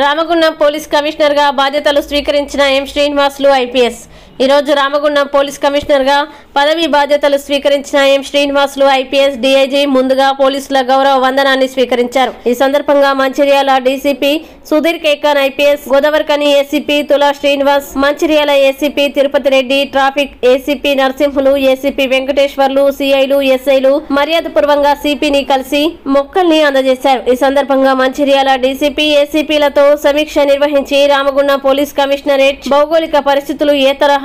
Ramagundam police commissioner గా బాధ్యతలు స్వీకరించిన ఎం శ్రీనివాసులు ఐపీఎస్ ఈ రోజు రామగుండం పోలీస్ కమిషనర్ గా పదవి బాధ్యతలు స్వీకరించిన ఎం శ్రీనివాసులు ఐపీఎస్ డీఐజీ ముందుగా పోలీసుల గౌరవ వందనాన్ని స్వీకరించారు। ఈ సందర్భంగా Mancherial DCP Sudheer Kekan IPS, Godavarikhani ACP Tula Srinivas, Mancherial ACP Tirupati Reddy, traffic ACP Narasimhulu, ACP Venkateswarlu, సిఐలు, ఎస్ఐలు మర్యాదపూర్వకంగా సిపిని కలిసి మొక్కల్ని అందజేశారు। ఈ సందర్భంగా మంచిర్యాల డీసీపీ ఏసీపీలతో సమీక్ష నిర్వహించి రామగుండం పోలీస్ కమిషనరేట్ భౌగోళిక పరిస్థితులు ఏ తరహా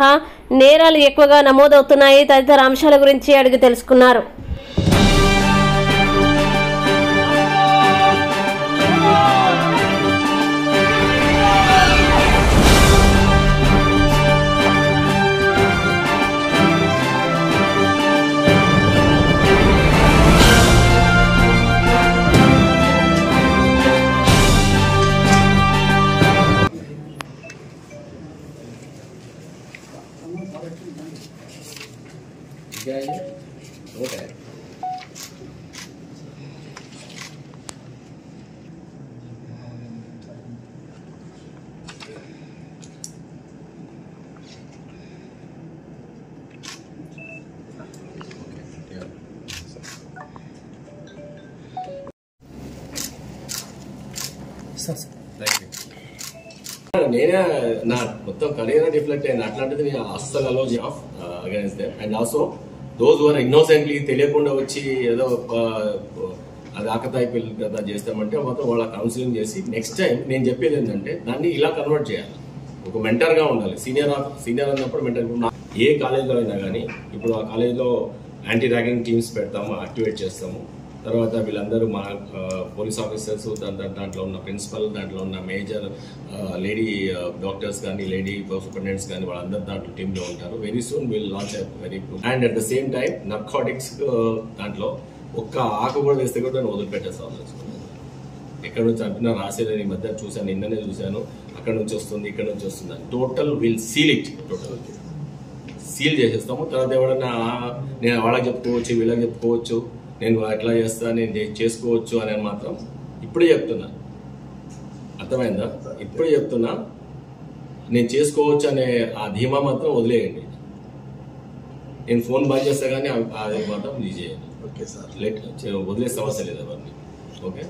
నేరాలు ఎక్కువగా నమోదవుతున్నాయి తదితర అంశాల గురించి అడిగి తెలుసుకున్నారు। నేనే నా మొత్తం కరియర్ రిఫ్లెక్ట్ అయిన అట్లాంటిది నేను అస్సలు allow of against them and also those were innocently తెలియకుండా వచ్చి ఏదో అది ఆకతాయి పిల్లలు కదా చేస్తామంటే మొత్తం వాళ్ళ కౌన్సిలింగ్ చేసి నెక్స్ట్ టైం నేను చెప్పేది ఏంటంటే దాన్ని ఇలా కన్వర్ట్ చేయాలి, ఒక మెంటర్ గా ఉండాలి। సీనియర్ అన్నప్పుడు మెంటర్ ఏ కాలేజ్లో అయినా కానీ ఇప్పుడు ఆ కాలేజ్లో యాంటీ ర్యాగింగ్ టీమ్స్ పెడతాము, యాక్టివేట్ చేస్తాము। తర్వాత వీళ్ళందరూ మా పోలీస్ ఆఫీసర్స్, దాంట్లో ఉన్న ప్రిన్సిపల్, దాంట్లో ఉన్న మేజర్ లేడీ డాక్టర్స్ కానీ లేడీ సూపరింటెండెంట్స్ కానీ వాళ్ళందరూ దాంట్లో టీంలో ఉంటారు। Very soon will launch very good and at the same time narcotics దాంట్లో ఒక్క ఆకు కూడా వేస్తే కూడా నేను వదిలిపెట్టేస్తాను। ఎక్కడ నుంచి అంటున్నా రాసేది ఈ మధ్య చూశాను, నిన్ననే చూశాను, అక్కడ నుంచి వస్తుంది ఇక్కడ నుంచి వస్తుంది total will seal it, total seal చేసేస్తాము। తర్వాత ఎవడన్నా నేను వాళ్ళకి చెప్పుకోవచ్చు వీళ్ళకి చెప్పుకోవచ్చు నేను ఎట్లా చేస్తా నేను చేసుకోవచ్చు అని మాత్రం ఇప్పుడే చెప్తున్నా, అర్థమైందా? ఇప్పుడే చెప్తున్నా, నేను చేసుకోవచ్చు అనే ఆ ధీమా మాత్రం వదిలేయండి। నేను ఫోన్ బంద్ చేస్తా కానీ అది మాత్రం ఇది చేయండి, వదిలే సమస్య లేదు అవన్నీ। ఓకే.